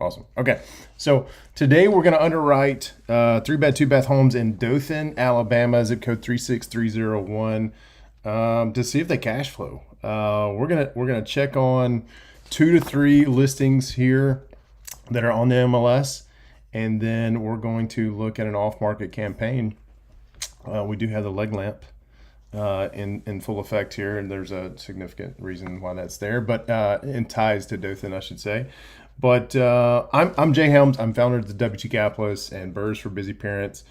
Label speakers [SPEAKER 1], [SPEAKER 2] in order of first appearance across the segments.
[SPEAKER 1] Awesome. Okay. So today we're going to underwrite 3-bed, 2-bath homes in Dothan, Alabama, zip code 36301, to see if they cash flow. We're gonna check on 2 to 3 listings here that are on the MLS, and then we're going to look at an off-market campaign. We do have the leg lamp in full effect here, and there's a significant reason why that's there, but in ties to Dothan, I should say. But I'm Jay Helms. I'm founder of the WT Capitalists and BRRRRs for Busy Parents.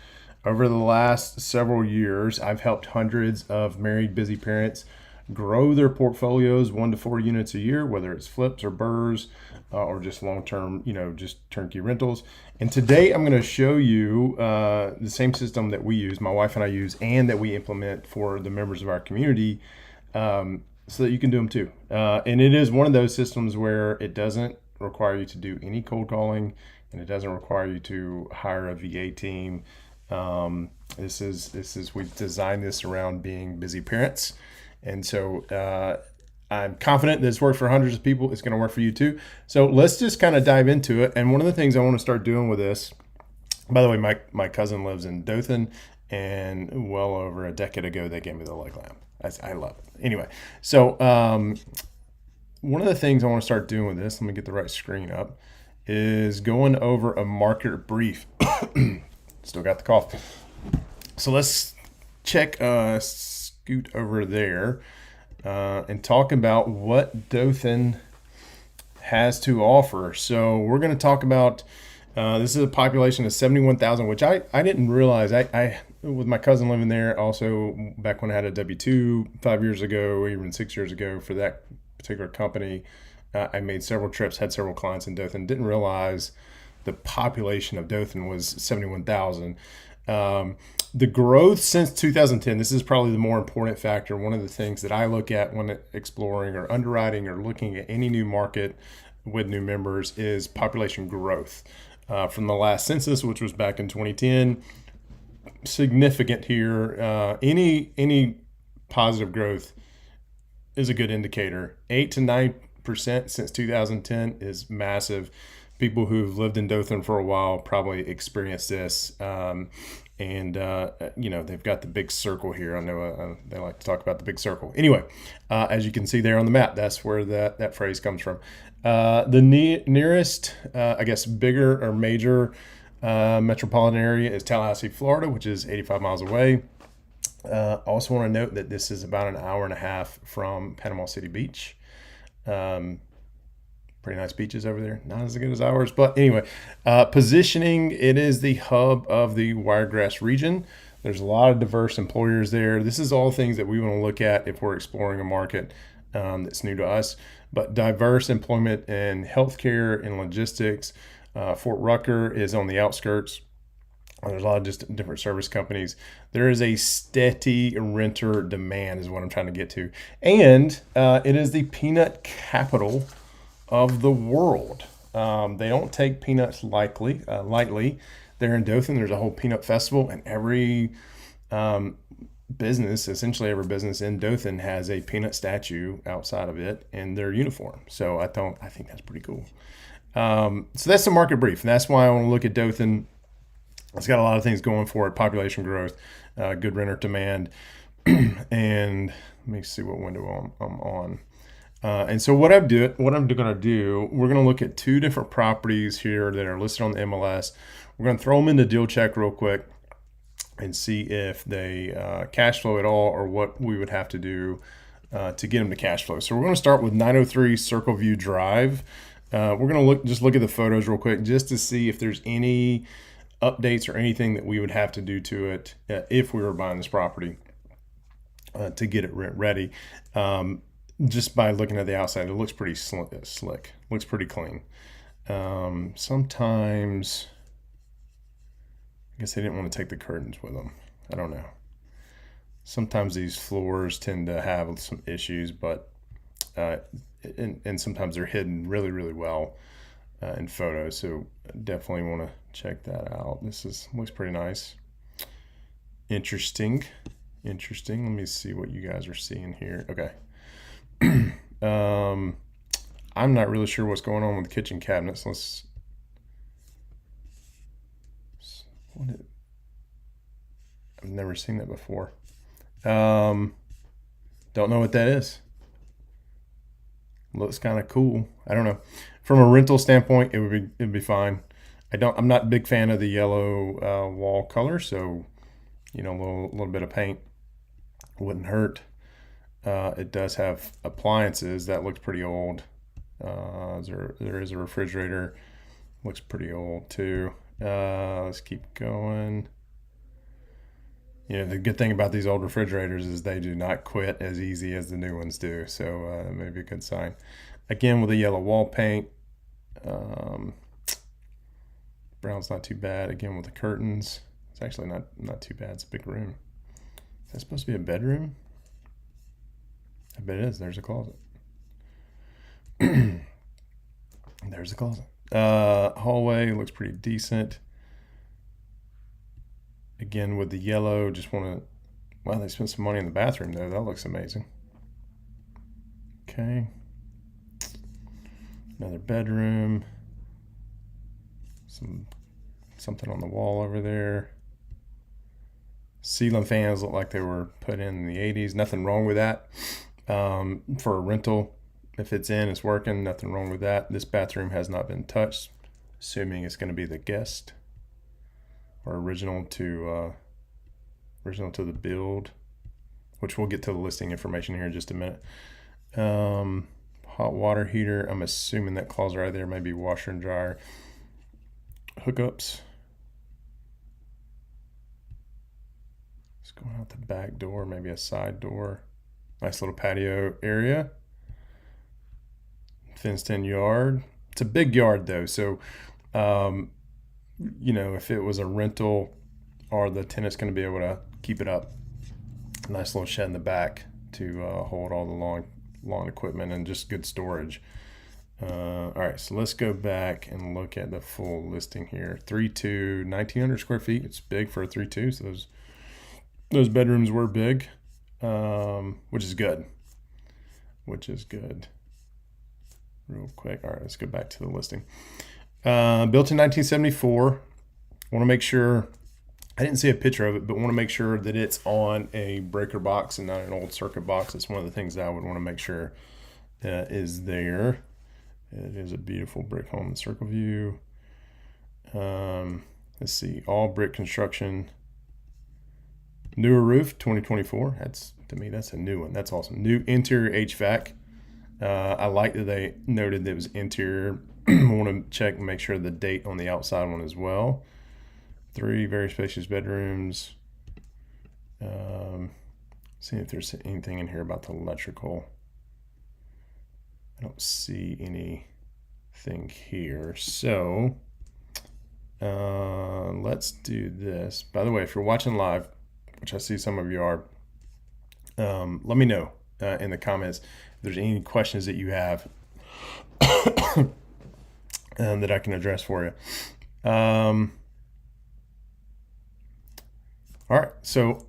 [SPEAKER 1] Over the last several years, I've helped hundreds of married busy parents grow their portfolios 1 to 4 units a year, whether it's flips or BRRRRs or just long-term, just turnkey rentals. And today I'm going to show you the same system that we use, my wife and I use, and that we implement for the members of our community, so that you can do them too. And it is one of those systems where it doesn't require you to do any cold calling, and it doesn't require you to hire a VA team. We've designed this around being busy parents. And so I'm confident that it's worked for hundreds of people. It's going to work for you too. So let's just kind of dive into it. And one of the things I want to start doing with this, by the way, my cousin lives in Dothan, and well over a decade ago, they gave me the leg lamp. I love it. Anyway, so one of the things I want to start doing with this, let me get the right screen up, is going over a market brief. Still got the cough. So let's scoot over there and talk about what Dothan has to offer. So we're going to talk about, this is a population of 71,000, which I didn't realize. I with my cousin living there, also back when I had a W-2 5 years ago, even 6 years ago for that particular company, I made several trips, had several clients in Dothan. Didn't realize the population of Dothan was 71,000. The growth since 2010, this is probably the more important factor. One of the things that I look at when exploring or underwriting or looking at any new market with new members is population growth. From the last census, which was back in 2010, significant here. Any positive growth is a good indicator. 8 to 9% since 2010 is massive. People who've lived in Dothan for a while probably experienced this. And they've got the big circle here. I know they like to talk about the big circle. Anyway, as you can see there on the map, that's where that phrase comes from. The nearest, bigger or major metropolitan area is Tallahassee, Florida, which is 85 miles away. Also want to note that this is about an hour and a half from Panama City Beach. Pretty nice beaches over there. Not as good as ours, but anyway, positioning, it is the hub of the Wiregrass region. There's a lot of diverse employers there. This is all things that we want to look at if we're exploring a market that's new to us, but diverse employment in healthcare and logistics. Fort Rucker is on the outskirts. There's a lot of just different service companies. There is a steady renter demand is what I'm trying to get to. And it is the peanut capital of the world. They don't take peanuts lightly. There in Dothan, there's a whole peanut festival, and every business, essentially every business in Dothan has a peanut statue outside of it in their uniform. So I think that's pretty cool. So that's the market brief. And that's why I want to look at Dothan. It's got a lot of things going for it: population growth, good renter demand, and let me see what window I'm on. And so what I'm going to do, we're going to look at 2 different properties here that are listed on the MLS. We're going to throw them into deal check real quick and see if they cash flow at all, or what we would have to do to get them to cash flow. So we're going to start with 903 Circle View Drive. We're going to look at the photos real quick just to see if there's any updates or anything that we would have to do to it if we were buying this property to get it ready. Just by looking at the outside, it looks pretty slick. Looks pretty clean. Sometimes, I guess they didn't want to take the curtains with them. I don't know. Sometimes these floors tend to have some issues, but and sometimes they're hidden really, really well in photos. So definitely want to check that out. Looks pretty nice. Interesting. Let me see what you guys are seeing here. Okay. I'm not really sure what's going on with the kitchen cabinets. I've never seen that before. Don't know what that is. Looks kind of cool. I don't know. From a rental standpoint, it'd be fine. I'm not a big fan of the yellow wall color, so a little bit of paint wouldn't hurt. It does have appliances that looks pretty old. There is a refrigerator, looks pretty old too. Let's keep going. The good thing about these old refrigerators is they do not quit as easy as the new ones do. So that may be a good sign. Again, with the yellow wall paint. Brown's not too bad. Again, with the curtains, it's actually not too bad. It's a big room. Is that supposed to be a bedroom? I bet it is. There's a closet. There's a closet. Hallway looks pretty decent. Again, with the yellow, just want to... Wow, they spent some money in the bathroom, though. That looks amazing. Okay. Another bedroom. Something on the wall over there. Ceiling fans look like they were put in the 80s. Nothing wrong with that. For a rental, if it's in, it's working. Nothing wrong with that. This bathroom has not been touched. Assuming it's going to be the guest or original to the build, which we'll get to the listing information here in just a minute. Hot water heater. I'm assuming that closet right there may be washer and dryer. Hookups. It's going out the back door, maybe a side door. Nice little patio area. Fenced-in yard. It's a big yard though, so if it was a rental, are the tenants going to be able to keep it up? Nice little shed in the back to hold all the lawn equipment and just good storage. All right, so let's go back and look at the full listing here. 3.2, 1,900 square feet. It's big for a 3.2, so those bedrooms were big, which is good. Real quick. All right, let's go back to the listing. Built in 1974. Want to make sure, I didn't see a picture of it, but want to make sure that it's on a breaker box and not an old circuit box. It's one of the things that I would want to make sure is there. It is a beautiful brick home in Circle View. Let's see, all brick construction. Newer roof, 2024. To me, that's a new one. That's awesome. New interior HVAC. I like that they noted that it was interior. I want to check and make sure the date on the outside one as well. 3 very spacious bedrooms. See if there's anything in here about the electrical. I don't see anything here. So let's do this. By the way, if you're watching live, which I see some of you are, let me know in the comments if there's any questions that you have that I can address for you. All right, so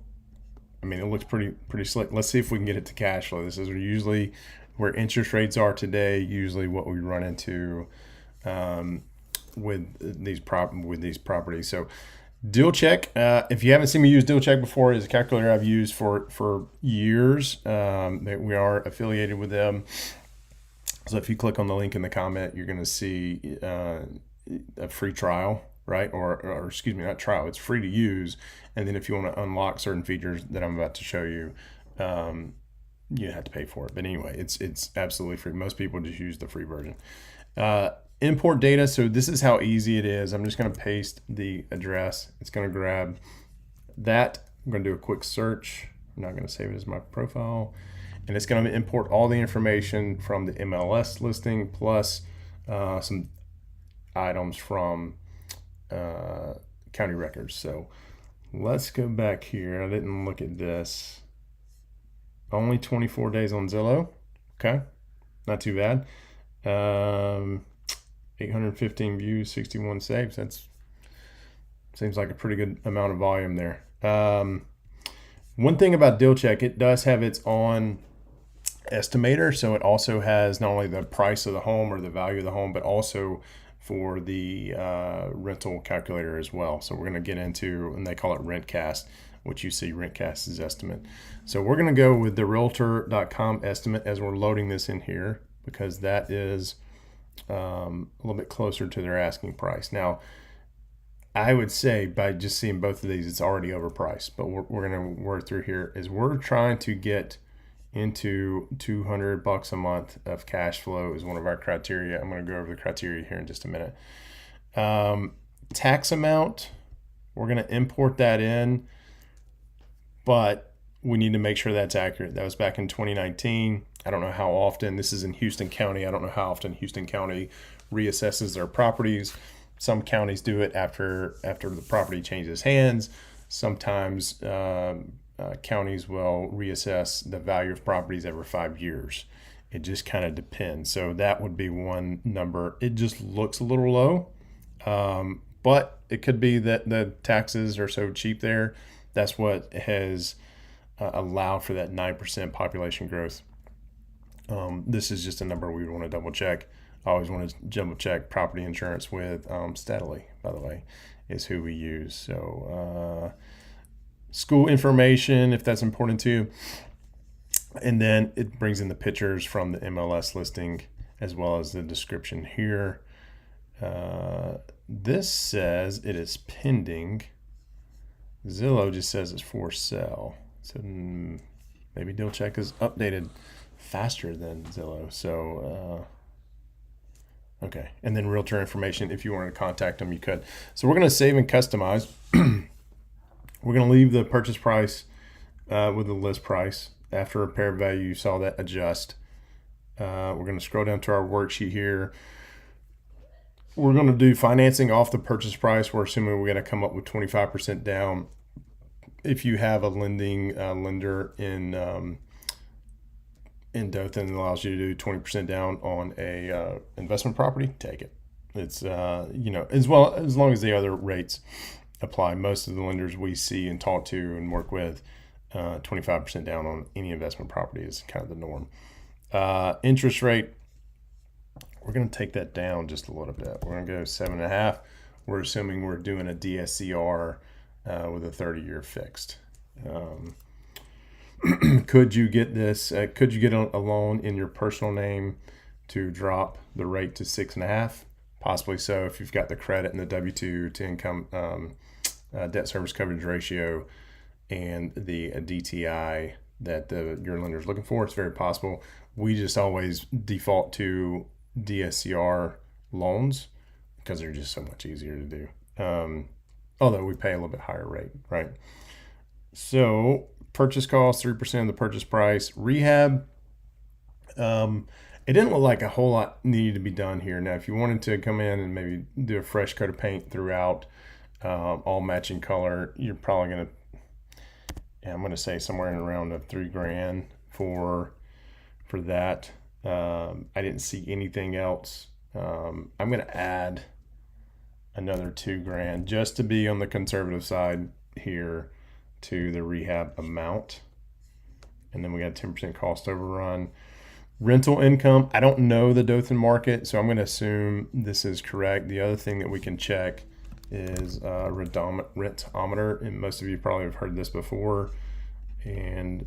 [SPEAKER 1] I mean, it looks pretty slick. Let's see if we can get it to cash flow. This is usually where interest rates are today. Usually, what we run into with these properties. So, Deal Check. If you haven't seen me use Deal Check before, is a calculator I've used for years. We are affiliated with them. So if you click on the link in the comment, you're going to see a free trial, right? Or excuse me, not trial. It's free to use. And then if you want to unlock certain features that I'm about to show you, you have to pay for it. But anyway, it's absolutely free. Most people just use the free version. Import data. So this is how easy it is. I'm just going to paste the address. It's going to grab that. I'm going to do a quick search. I'm not going to save it as my profile. And it's going to import all the information from the MLS listing plus some items from county records. So let's go back here. I didn't look at this. Only 24 days on Zillow. Okay, not too bad. 815 views, 61 saves. That's seems like a pretty good amount of volume there. One thing about Deal Check, it does have its own estimator. So it also has not only the price of the home or the value of the home, but also for the rental calculator as well. So we're going to get into, and they call it RentCast, which you see RentCast's estimate. So we're going to go with the Realtor.com estimate as we're loading this in here, because that is a little bit closer to their asking price. Now, I would say by just seeing both of these, it's already overpriced, but we're going to work through here is we're trying to get into $200 a month of cash flow is one of our criteria. I'm going to go over the criteria here in just a minute. Tax amount, we're going to import that in, but we need to make sure that's accurate. That was back in 2019. I don't know how often, this is in Houston County. I don't know how often Houston County reassesses their properties. Some counties do it after the property changes hands. Sometimes counties will reassess the value of properties every 5 years. It just kind of depends. So that would be one number. It just looks a little low, but it could be that the taxes are so cheap there. That's what has allowed for that 9% population growth. This is just a number we would want to double check. I always want to double check property insurance with Steadily, by the way, is who we use. So school information, if that's important to you. And then it brings in the pictures from the MLS listing as well as the description here. This says it is pending. Zillow just says it's for sale. So maybe Deal Check is updated faster than Zillow. So okay, and then realtor information, if you wanted to contact them, you could. So we're going to save and customize. We're going to leave the purchase price with the list price. After repair value, you saw that adjust. We're going to scroll down to our worksheet here. We're going to do financing off the purchase price. We're assuming we're going to come up with 25% down. If you have a lender in Dothan that allows you to do 20% down on a investment property, take it. It's as long as the other rates apply. Most of the lenders we see and talk to and work with, 25% down on any investment property is kind of the norm. Interest rate, we're going to take that down just a little bit. We're going to go 7.5. We're assuming we're doing a DSCR with a 30-year fixed. Could you get this? Could you get a loan in your personal name to drop the rate to 6.5? Possibly so, if you've got the credit and the W-2 to income debt service coverage ratio and the DTI that your lender is looking for. It's very possible. We just always default to DSCR loans because they're just so much easier to do. Although we pay a little bit higher rate, right? So purchase cost, 3% of the purchase price. Rehab, it didn't look like a whole lot needed to be done here. Now, if you wanted to come in and maybe do a fresh coat of paint throughout, all matching color, you're probably going to, I'm going to say somewhere in around of $3,000 for that. I didn't see anything else. I'm going to add another $2,000 just to be on the conservative side here to the rehab amount. And then we got 10% cost overrun. Rental income, I don't know the Dothan market, so I'm going to assume this is correct. The other thing that we can check is rentometer, and most of you probably have heard this before. And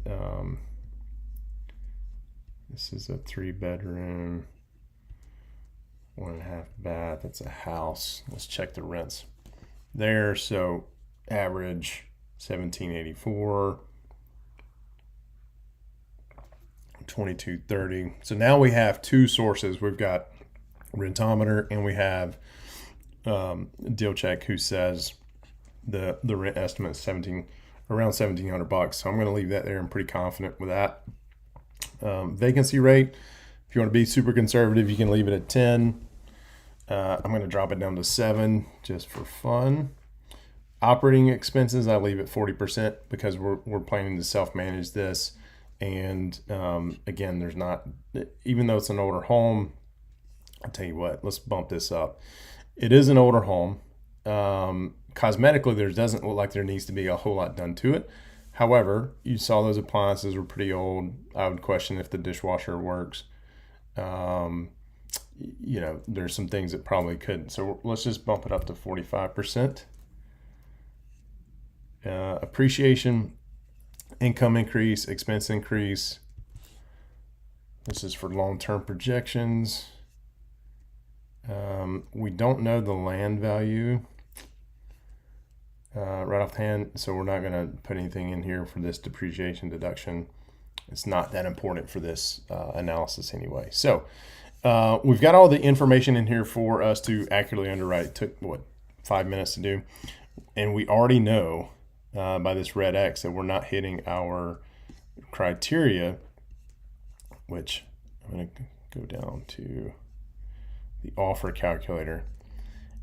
[SPEAKER 1] this is a 3-bedroom, 1.5 bath. It's a house. Let's check the rents there. So average $1,784, $2,230. So now we have two sources. We've got rentometer and we have Deal Check, who says the rent estimate is around $1,700. So I'm going to leave that there. I'm pretty confident with that. Vacancy rate, if you want to be super conservative, you can leave it at 10. I'm going to drop it down to 7 just for fun. Operating expenses, I leave at 40% because we're planning to self-manage this. And again, there's not, even though it's an older home, I'll tell you what, let's bump this up. It is an older home. Cosmetically, there doesn't look like there needs to be a whole lot done to it. However, you saw those appliances were pretty old. I would question if the dishwasher works. you know, there's some things that probably couldn't. So let's just bump it up to 45%. Appreciation, income increase, expense increase. This is for long-term projections. We don't know the land value right off the hand, so we're not going to put anything in here for this depreciation deduction. It's not that important for this analysis anyway. So we've got all the information in here for us to accurately underwrite. It took, what, 5 minutes to do? And we already know by this red X that we're not hitting our criteria, which I'm going to go down to the offer calculator.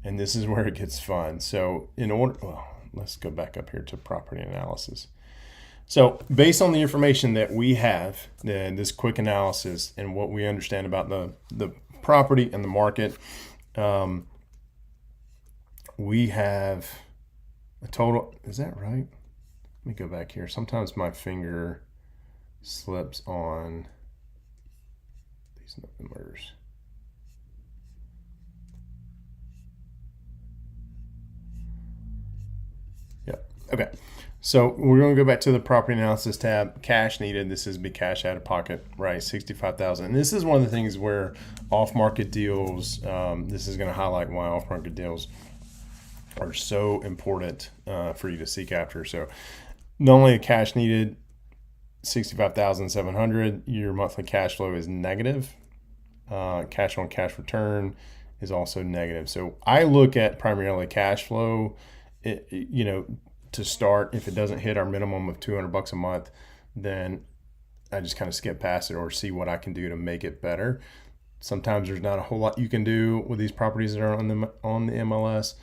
[SPEAKER 1] And this is where it gets fun. So in order, well, let's go back up here to property analysis. So based on the information that we have, this quick analysis and what we understand about the property and the market, we have a total, is that right? Let me go back here. Sometimes my finger slips on these numbers. Yep. Okay. So we're going to go back to the property analysis tab. Cash needed. This is be cash out of pocket, right? 65,000. And this is one of the things where off-market deals. This is going to highlight why off-market deals are so important for you to seek after. So not only a cash needed, 65,700. Your monthly cash flow is negative. Cash on cash return is also negative. So I look at primarily cash flow. You know, to start, if it doesn't hit our minimum of $200 a month, then I just kind of skip past it or see what I can do to make it better. Sometimes there's not a whole lot you can do with these properties that are on the MLS.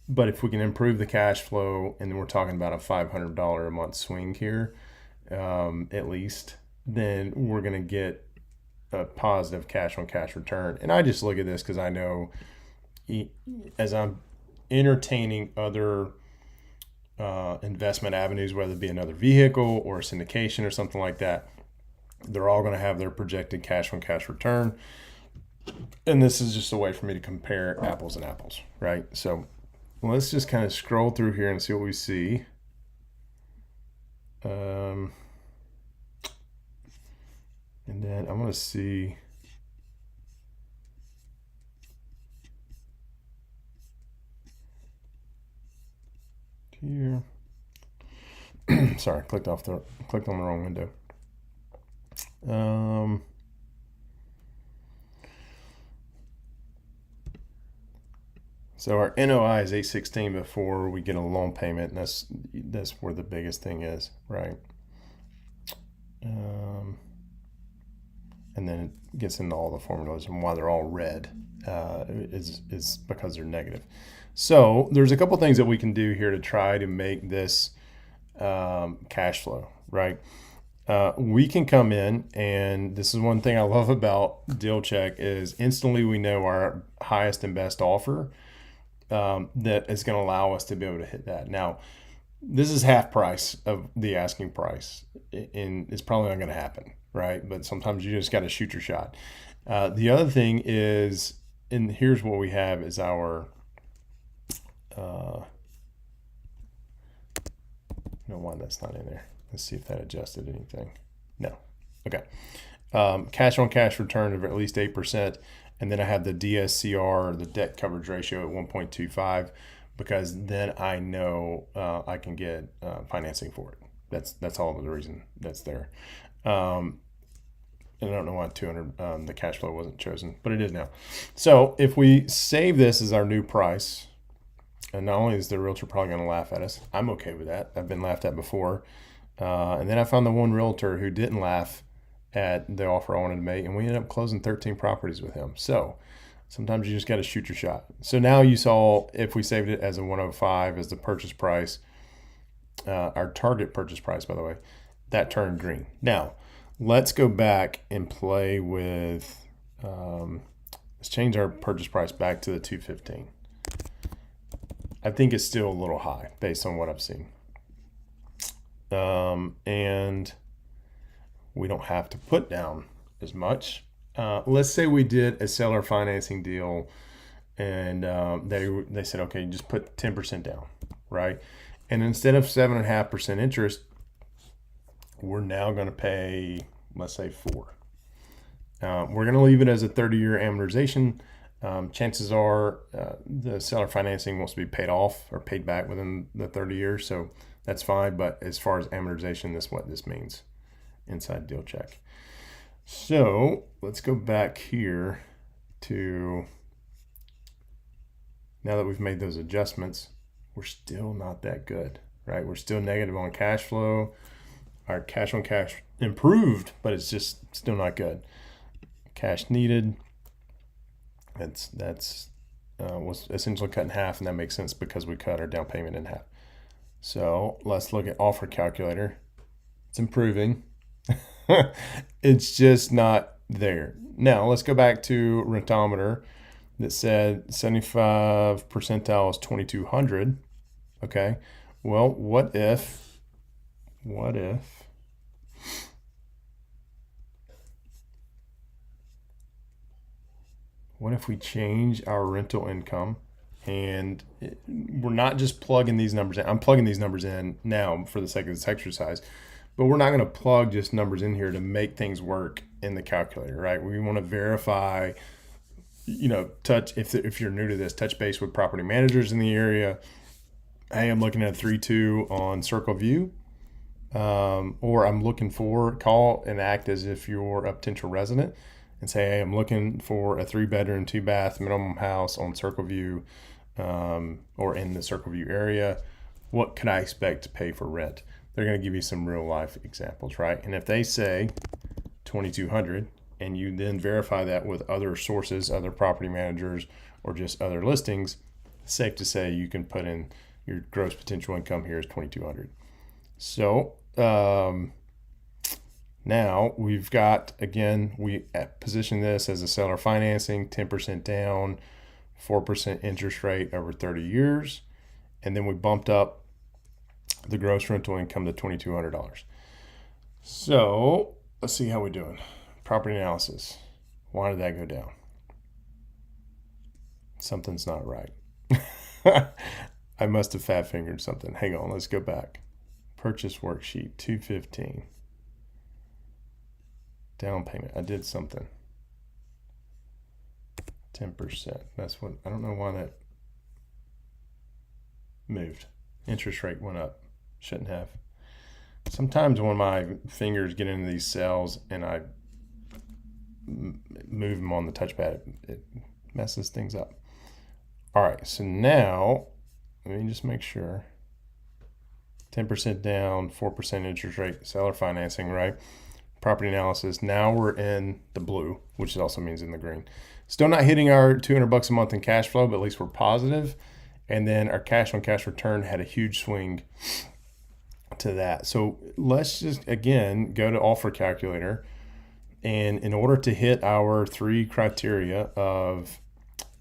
[SPEAKER 1] But if we can improve the cash flow, and then we're talking about a $500 a month swing here, at least, then we're going to get a positive cash on cash return. And I just look at this because I know as I'm entertaining other investment avenues, whether it be another vehicle or a syndication or something like that, they're all going to have their projected cash on cash return. And this is just a way for me to compare apples and apples, right? So let's just kind of scroll through here and see what we see. And then I'm going to see here. Sorry, clicked on the wrong window. So our NOI is 816 before we get a loan payment, and that's where the biggest thing is, right? And then it gets into all the formulas and why they're all red is because they're negative. So there's a couple things that we can do here to try to make this cash flow, right? We can come in, and this is one thing I love about Deal Check is instantly we know our highest and best offer that is going to allow us to be able to hit that. Now, this is half price of the asking price, and it's probably not going to happen, right? But sometimes you just got to shoot your shot. The other thing is, and here's what we have is our no, why that's not in there. Let's see if that adjusted anything. No. Okay. Cash on cash return of at least 8%. And then I have the DSCR, the debt coverage ratio, at 1.25, because then I know I can get financing for it. That's all the reason that's there. And I don't know why 200, the cash flow wasn't chosen, but it is now. So if we save this as our new price, and not only is the realtor probably going to laugh at us, I'm okay with that. I've been laughed at before. And then I found the one realtor who didn't laugh at the offer I wanted to make, and we ended up closing 13 properties with him. So sometimes you just got to shoot your shot. So now you saw if we saved it as a 105 as the purchase price, our target purchase price, by the way, that turned green. Now let's go back and play with, let's change our purchase price back to the 215. I think it's still a little high based on what I've seen. And we don't have to put down as much. let's say we did a seller financing deal, and they said, okay, just put 10% down, right? And instead of 7.5% interest, we're now going to pay, let's say, 4. We're going to leave it as a 30-year amortization. Chances are the seller financing wants to be paid off or paid back within the 30 years, so that's fine. But as far as amortization, that's what this means inside deal check. So let's go back here to, now that we've made those adjustments, we're still not that good, right? We're still negative on cash flow. Our cash on cash improved, but it's just still not good. Cash needed, that's was essentially cut in half, and that makes sense because we cut our down payment in half. So let's look at offer calculator. It's improving. It's just not there. Now let's go back to rentometer that said 75 percentile is 2200. Okay. Well, what if we change our rental income, and we're not just plugging these numbers in. I'm plugging these numbers in now for the sake of this exercise, but we're not going to plug just numbers in here to make things work in the calculator, right? We want to verify, if you're new to this, touch base with property managers in the area. Hey, I'm looking at a 3.2 on Circle View, or I'm looking for, call and act as if you're a potential resident and say, hey, I'm looking for a 3-bedroom, 2-bath minimum house on Circle View, or in the Circle View area. What could I expect to pay for rent? They're going to give you some real life examples, right? And if they say 2,200, and you then verify that with other sources, other property managers, or just other listings, it's safe to say you can put in your gross potential income here is 2,200. So now we've got, again, we position this as a seller financing, 10% down, 4% interest rate over 30 years. And then we bumped up the gross rental income to $2,200. So let's see how we're doing. Property analysis. Why did that go down? Something's not right. I must have fat fingered something. Hang on, let's go back. Purchase worksheet 215. Down payment. I did something. 10%. That's what, I don't know why that moved. Interest rate went up. Shouldn't have. Sometimes when my fingers get into these cells and I move them on the touchpad, it messes things up. All right, so now let me just make sure. 10% down, 4% interest rate, seller financing, right? Property analysis. Now we're in the blue, which also means in the green. Still not hitting our $200 a month in cash flow, but at least we're positive. And then our cash on cash return had a huge swing to that. So let's just, again, go to offer calculator. And in order to hit our 3 criteria of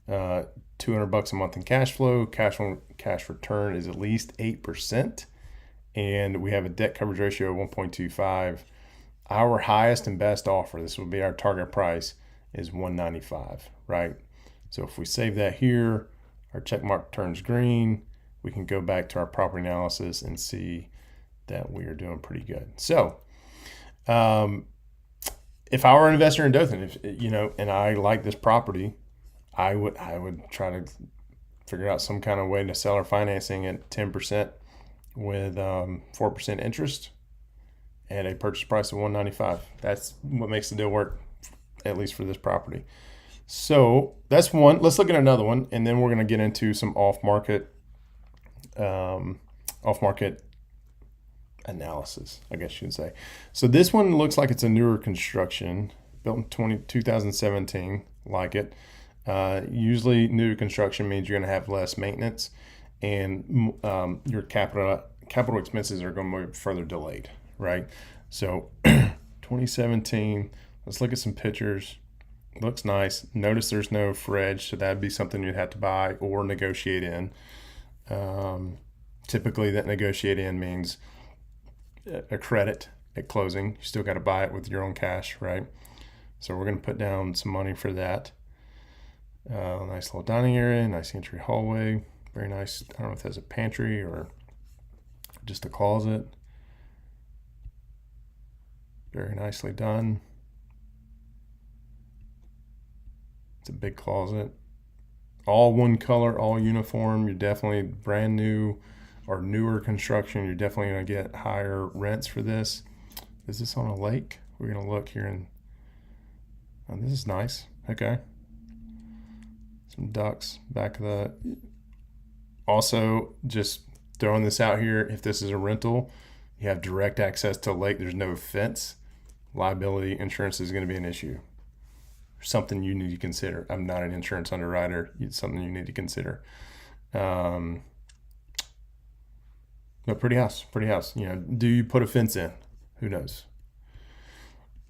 [SPEAKER 1] $200 a month in cash flow, cash on cash return is at least 8%. And we have a debt coverage ratio of 1.25. Our highest and best offer, this will be our target price, is $195, right? So if we save that here, our check mark turns green, we can go back to our property analysis and see that we are doing pretty good. So if I were an investor in Dothan, and I like this property, I would try to figure out some kind of way to seller financing at 10% with 4% interest and a purchase price of $195. That's what makes the deal work, at least for this property. So that's one. Let's look at another one, and then we're going to get into some off-market analysis, I guess you would say. So this one looks like it's a newer construction, built in 2017, like it. Usually new construction means you're going to have less maintenance, and your capital expenses are going to be further delayed, right? So 2017, let's look at some pictures. Looks nice. Notice there's no fridge, so that'd be something you'd have to buy or negotiate in. Typically that negotiate in means a credit at closing. You still got to buy it with your own cash, right? So we're going to put down some money for that. Nice little dining area, nice entry hallway. Very nice. I don't know if that's a pantry or just a closet. Very nicely done. It's a big closet. All one color, all uniform. You're definitely brand new or newer construction. You're definitely going to get higher rents for this. Is this on a lake? We're going to look here and oh, this is nice. Okay. Some ducks back of the. Also, just throwing this out here, if this is a rental, you have direct access to a lake. There's no fence. Liability insurance is going to be an issue. Something you need to consider. I'm not an insurance underwriter. It's something you need to consider. But pretty house. You know, do you put a fence in? Who knows?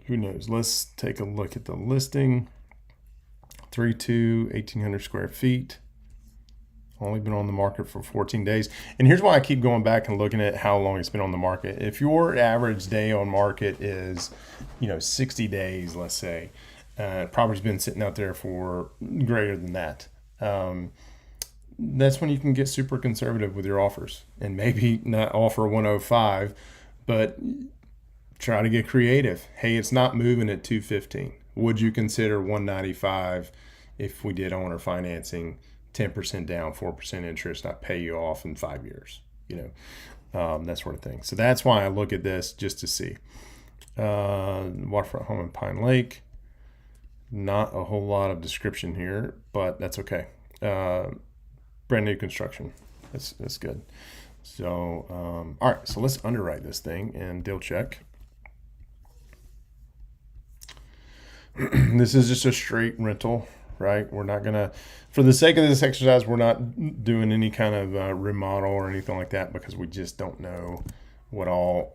[SPEAKER 1] Who knows? Let's take a look at the listing. 3.2, 1,800 square feet. Only been on the market for 14 days. And here's why I keep going back and looking at how long it's been on the market. If your average day on market is, 60 days, let's say, property's been sitting out there for greater than that. That's when you can get super conservative with your offers and maybe not offer 105, but try to get creative. Hey, it's not moving at 215. Would you consider 195 if we did owner financing, 10% down, 4% interest, I pay you off in 5 years, that sort of thing. So that's why I look at this just to see. Waterfront home in Pine Lake. Not a whole lot of description here, but that's okay. Brand new construction. That's good. So, all right, so let's underwrite this thing and deal check. This is just a straight rental, right? We're not gonna, for the sake of this exercise, we're not doing any kind of remodel or anything like that because we just don't know what all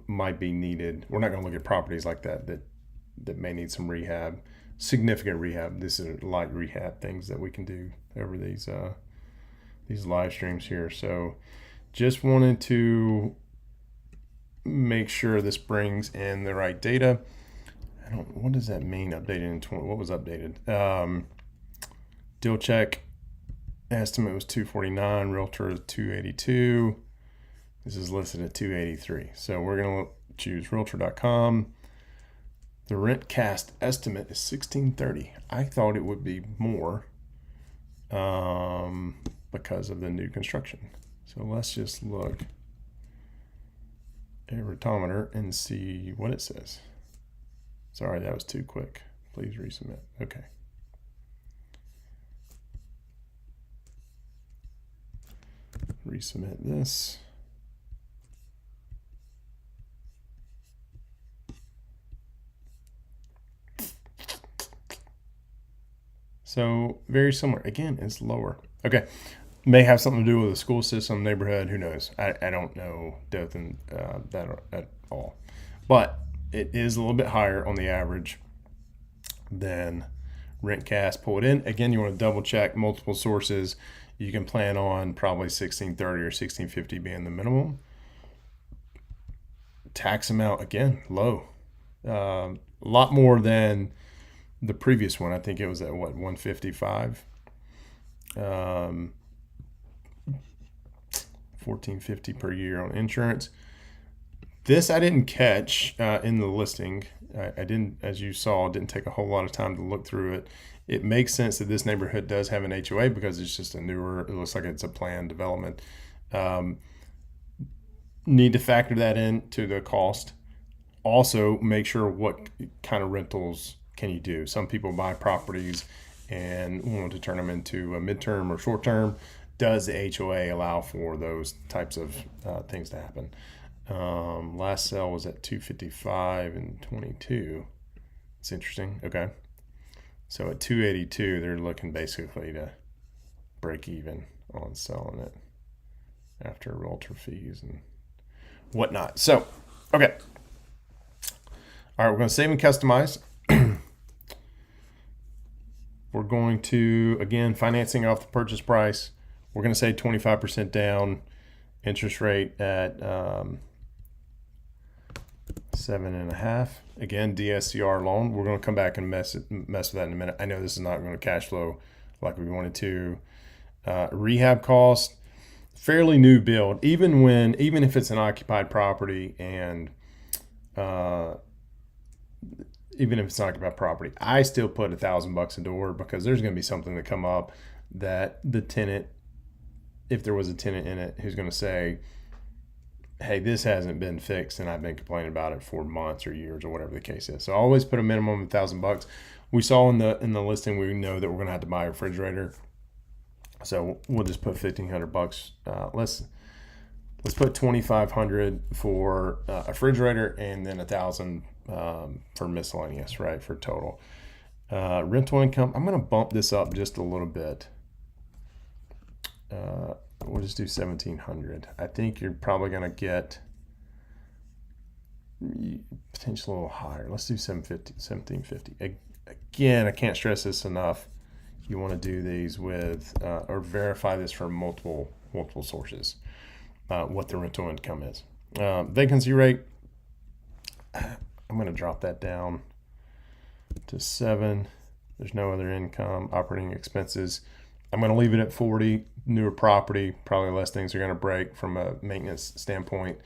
[SPEAKER 1] might be needed. We're not gonna look at properties like that may need some rehab, significant rehab. This is light rehab things that we can do over these live streams here. So just wanted to make sure this brings in the right data. What does that mean? Updated in 20, what was updated? Deal check estimate was 249, realtor is 282. This is listed at 283. So we're gonna choose realtor.com. The rent cast estimate is 1630. I thought it would be more because of the new construction. So let's just look at Retometer and see what it says. Sorry, that was too quick. Please resubmit. Okay. Resubmit this. So very similar. Again, it's lower. Okay. May have something to do with the school system, neighborhood. Who knows? I don't know Dothan that at all. But it is a little bit higher on the average than rentcast. Pull it in. Again, you want to double check multiple sources. You can plan on probably 1630 or 1650 being the minimum. Tax amount, again, low. A lot more than the previous one. I think it was at what, 155. 1450 per year on insurance. This I didn't catch in the listing. I didn't, as you saw, didn't take a whole lot of time to look through it. It makes sense that this neighborhood does have an HOA because it's just a newer, it looks like it's a planned development. Need to factor that into the cost. Also, make sure what kind of rentals can you do. Some people buy properties and want to turn them into a midterm or short term. Does the HOA allow for those types of things to happen? Last sale was at 255 and 22. It's interesting. Okay. So at 282, they're looking basically to break even on selling it after realtor fees and whatnot. So, okay. All right, we're going to save and customize. We're going to, again, financing off the purchase price. We're going to say 25% down, interest rate at 7.5. Again, DSCR loan. We're going to come back and mess with that in a minute. I know this is not going to cash flow like we wanted to. Rehab cost, fairly new build. Even if it's an occupied property and even if it's not occupied property, I still put $1,000 a door because there's going to be something that come up that the tenant, if there was a tenant in it, who's going to say, hey, this hasn't been fixed and I've been complaining about it for months or years or whatever the case is. So I always put a minimum of $1,000. We saw in the listing, we know that we're going to have to buy a refrigerator. So we'll just put $1,500. Let's put $2,500 for a refrigerator and then $1,000 for miscellaneous, right? For total rental income. I'm going to bump this up just a little bit. We'll just do 1,700. I think you're probably going to get potentially a little higher. Let's do 1,750. Again, I can't stress this enough. You want to do these with or verify this from multiple sources. What the rental income is. Vacancy rate, I'm going to drop that down to 7. There's no other income. Operating expenses, I'm going to leave it at 40. Newer property, probably less things are going to break from a maintenance standpoint.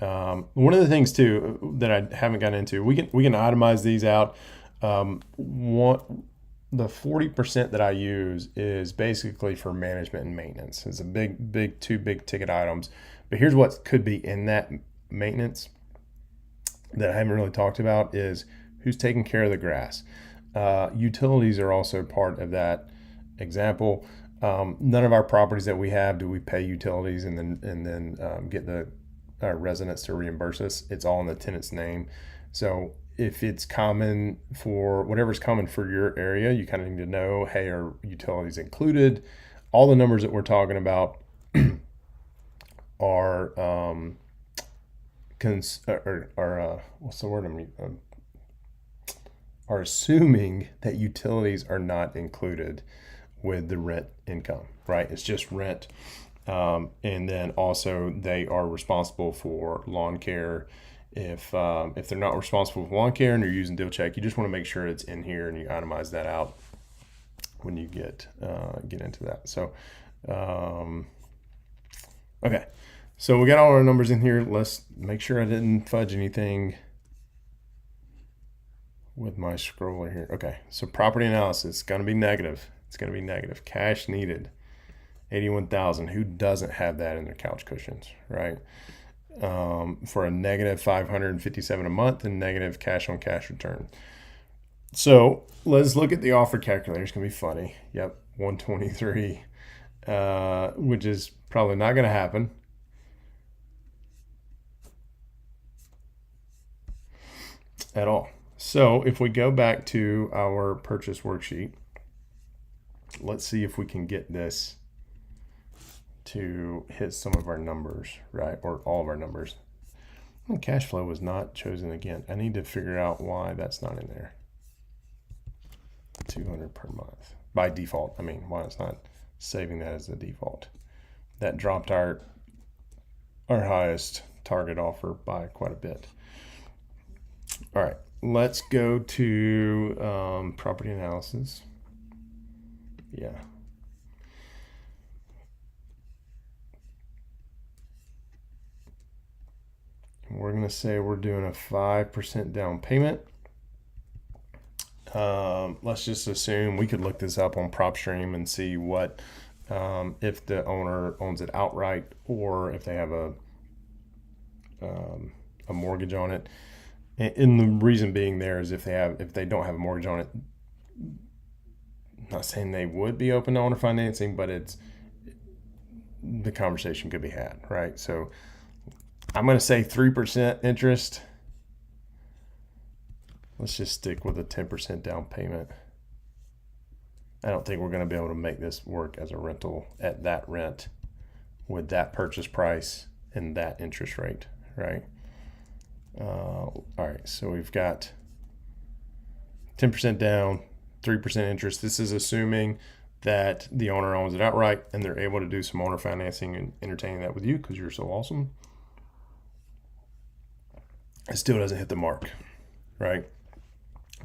[SPEAKER 1] One of the things too that I haven't gotten into, we can itemize these out. The 40% that I use is basically for management and maintenance. It's a two big ticket items. But here's what could be in that maintenance that I haven't really talked about is who's taking care of the grass. Utilities are also part of that example. None of our properties that we have do we pay utilities and then get our residents to reimburse us. It's all in the tenant's name. So if it's common for whatever's common for your area, you kind of need to know, hey, are utilities included? All the numbers that we're talking about are what's the word? Are assuming that utilities are not included with the rent income, right? It's just rent. And then also they are responsible for lawn care. If they're not responsible for lawn care and you're using deal check, you just want to make sure it's in here and you itemize that out when you get into that. So, okay. So we got all our numbers in here. Let's make sure I didn't fudge anything with my scroller here. Okay. So property analysis is going to be negative. It's going to be negative. Cash needed, 81,000. Who doesn't have that in their couch cushions, right? For a negative 557 a month and negative cash on cash return. So let's look at the offer calculator. It's going to be funny. Yep, 123, which is probably not going to happen. At all. So if we go back to our purchase worksheet, let's see if we can get this to hit some of our numbers, right? Or all of our numbers. And cash flow was not chosen again. I need to figure out why that's not in there. 200 per month by default. I mean, why it's not saving that as the default. That dropped our highest target offer by quite a bit. All right, let's go to property analysis. Yeah. We're going to say we're doing a 5% down payment. Let's just assume we could look this up on PropStream and see what if the owner owns it outright or if they have a mortgage on it. And the reason being there is if they don't have a mortgage on it, I'm not saying they would be open to owner financing, but the conversation could be had, right? So I'm going to say 3% interest. Let's just stick with a 10% down payment. I don't think we're going to be able to make this work as a rental at that rent with that purchase price and that interest rate, right? All right, so we've got 10% down, 3% interest. This is assuming that the owner owns it outright and they're able to do some owner financing and entertaining that with you because you're so awesome. it still doesn't hit the mark, right?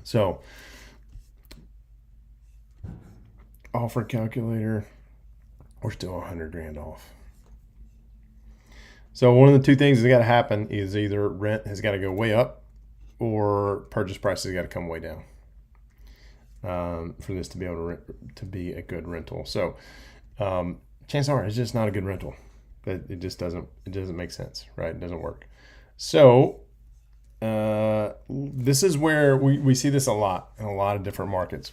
[SPEAKER 1] So offer calculator, we're still 100 grand off. So one of the two things that's got to happen is either rent has got to go way up or purchase price has got to come way down for this to be able to be a good rental. So chances are it's just not a good rental. It just doesn't make sense, right? It doesn't work. So this is where we see this a lot in a lot of different markets.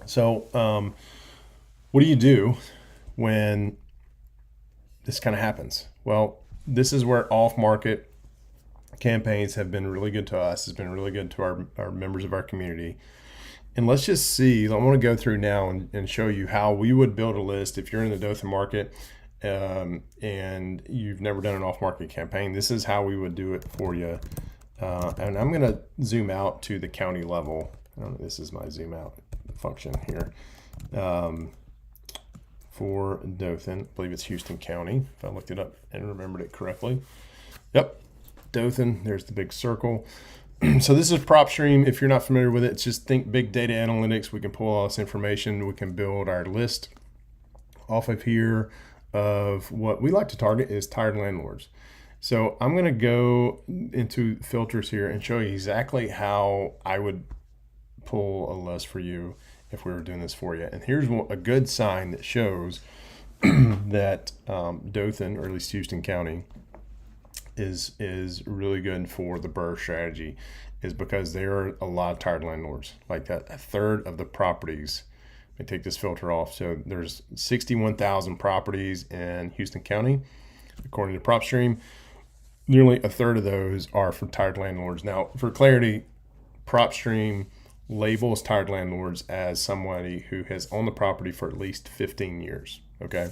[SPEAKER 1] So what do you do when this kind of happens? Well, this is where off-market campaigns have been really good to us. It's been really good to our members of our community. And let's just see, I want to go through now and show you how we would build a list if you're in the Dothan market and you've never done an off-market campaign. This is how we would do it for you. And I'm going to zoom out to the county level. This is my zoom out function here. For Dothan, I believe it's Houston County, if I looked it up and remembered it correctly. Yep, Dothan, there's the big circle. So this is PropStream. If you're not familiar with it, it's just think big data analytics. We can pull all this information. We can build our list off of here of what we like to target is tired landlords. So I'm going to go into filters here and show you exactly how I would pull a list for you if we were doing this for you. And here's a good sign that shows that Dothan, or at least Houston County, is really good for the BRRRR strategy, is because there are a lot of tired landlords. Like that, a third of the properties. Let me take this filter off. So there's 61,000 properties in Houston County, according to PropStream. Nearly a third of those are for tired landlords. Now, for clarity, PropStream labels tired landlords as somebody who has owned the property for at least 15 years. Okay,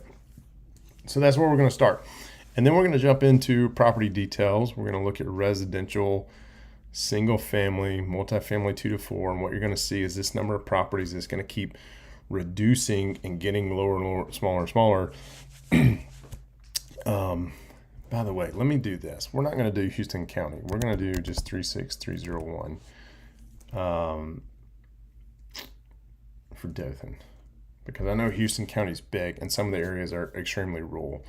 [SPEAKER 1] so that's where we're going to start. And then we're going to jump into property details. We're going to look at residential, single family, multifamily 2 to 4. And what you're going to see is this number of properties is going to keep reducing and getting lower and lower, smaller and smaller. By the way, let me do this. We're not going to do Houston County. We're going to do just 36301 for Dothan, because I know Houston County is big and some of the areas are extremely rural.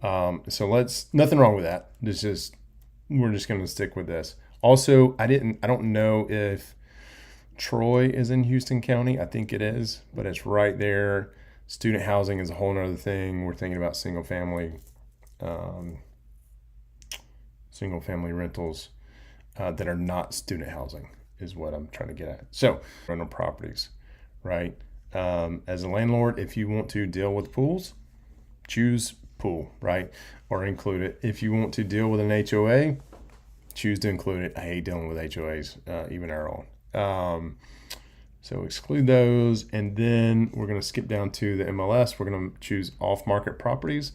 [SPEAKER 1] So nothing wrong with that. We're just going to stick with this. Also, I don't know if Troy is in Houston County. I think it is, but it's right there. Student housing is a whole nother thing. We're thinking about single family rentals that are not student housing is what I'm trying to get at. So rental properties, right? As a landlord, if you want to deal with pools, choose pool, right? Or include it. If you want to deal with an HOA, choose to include it. I hate dealing with HOAs, even our own. So exclude those. And then we're going to skip down to the MLS. We're going to choose off-market properties.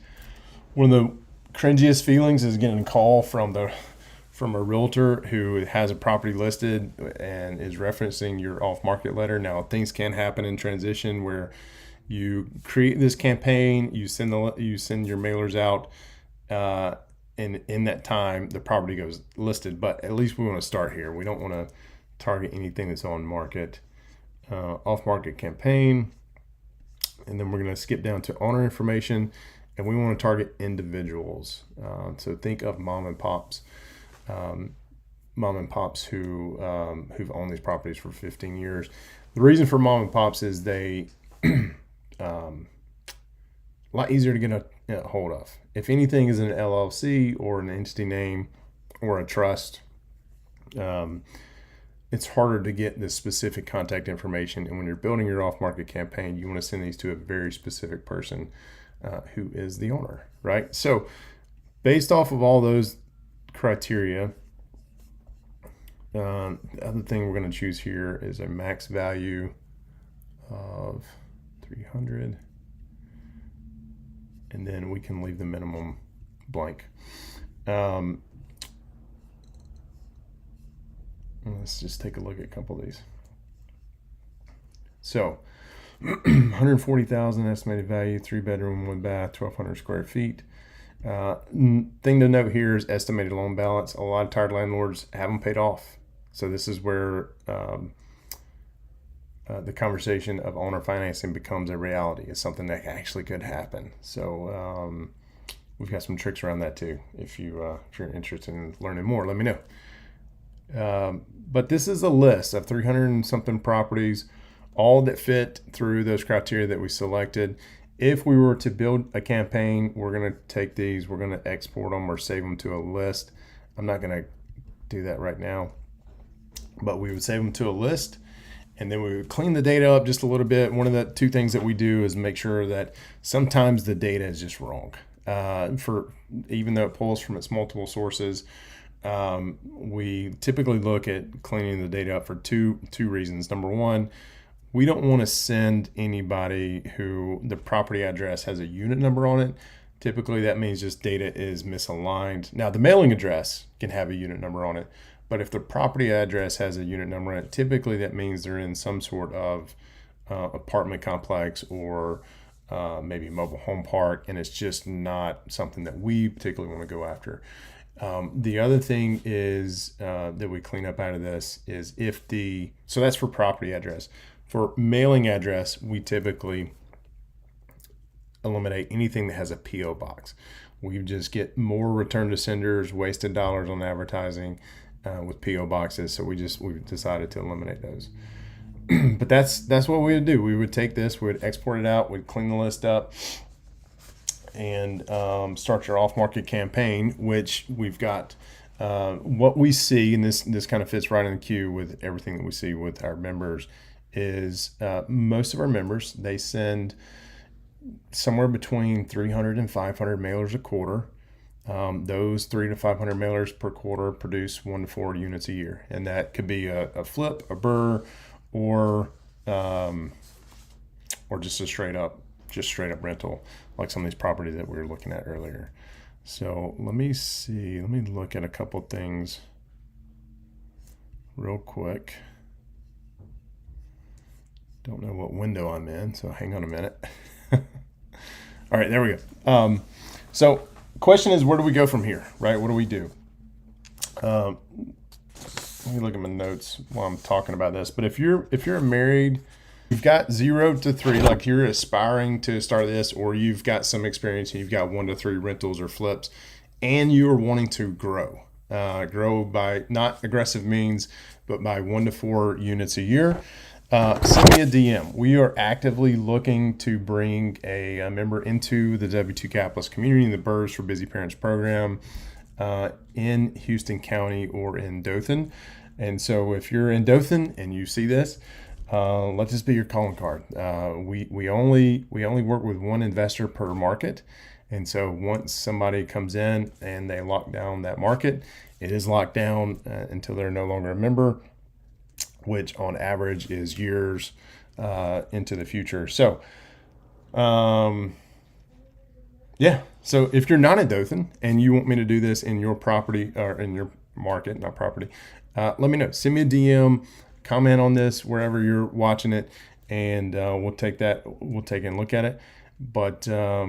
[SPEAKER 1] One of the cringiest feelings is getting a call from a realtor who has a property listed and is referencing your off-market letter. Now, things can happen in transition where you create this campaign, you send your mailers out, and in that time the property goes listed. But at least we want to start here. We don't want to target anything that's on market. Off-market campaign, and then we're going to skip down to owner information, and we want to target individuals. So think of mom and pops who've owned these properties for 15 years. The reason for mom and pops is they a lot easier to get a hold of. If anything is an LLC or an entity name or a trust, it's harder to get the specific contact information. And when you're building your off-market campaign, you want to send these to a very specific person who is the owner, right? So based off of all those criteria, the other thing we're going to choose here is a max value of 300, and then we can leave the minimum blank. Let's just take a look at a couple of these. So 140,000 estimated value, 3 bedroom, 1 bath, 1,200 square feet. Thing to note here is estimated loan balance. A lot of tired landlords haven't paid off. So this is where the conversation of owner financing becomes a reality. It's something that actually could happen. So we've got some tricks around that too. If you're interested in learning more, let me know. But this is a list of 300 and something properties, all that fit through those criteria that we selected. If we were to build a campaign, we're going to take these, we're going to export them or save them to a list. I'm not going to do that right now, but we would save them to a list, and then we would clean the data up just a little bit. One of the two things that we do is make sure that sometimes the data is just wrong. Even though it pulls from its multiple sources, we typically look at cleaning the data up for two reasons. Number one, we don't want to send anybody who the property address has a unit number on it. Typically that means just data is misaligned. Now the mailing address can have a unit number on it, but if the property address has a unit number on it, typically that means they're in some sort of apartment complex or maybe a mobile home park, and it's just not something that we particularly want to go after. The other thing is that we clean up out of this is so that's for property address. For mailing address, we typically eliminate anything that has a P.O. box. We just get more return to senders, wasted dollars on advertising with P.O. boxes. So we've decided to eliminate those. But that's what we would do. We would take this, we would export it out, we'd clean the list up, and start your off-market campaign, which we've got what we see, and this kind of fits right in the queue with everything that we see with our members, is most of our members, they send somewhere between 300 and 500 mailers a quarter. Those 300 to 500 mailers per quarter produce 1 to 4 units a year, and that could be a flip, a BRRRR, or just a straight up rental, like some of these properties that we were looking at earlier. So let me look at a couple things real quick. Don't know what window I'm in, so hang on a minute. All right, there we go. So question is, where do we go from here, right? What do we do? Let me look at my notes while I'm talking about this. But if you're married, you've got 0 to 3, like you're aspiring to start this, or you've got some experience and you've got 1 to 3 rentals or flips, and you are wanting to grow by not aggressive means, but by 1 to 4 units a year. Send me a DM. We are actively looking to bring a member into the W2 Capitalist community, the BRRRRs for Busy Parents program in Houston County or in Dothan. And so if you're in Dothan and you see this, let this be your calling card. We only work with one investor per market. And so once somebody comes in and they lock down that market, it is locked down until they're no longer a member, which on average is years into the future. So, yeah. So if you're not in Dothan and you want me to do this in your property or in your market, not property, let me know. Send me a DM, comment on this wherever you're watching it, and we'll take a look at it. But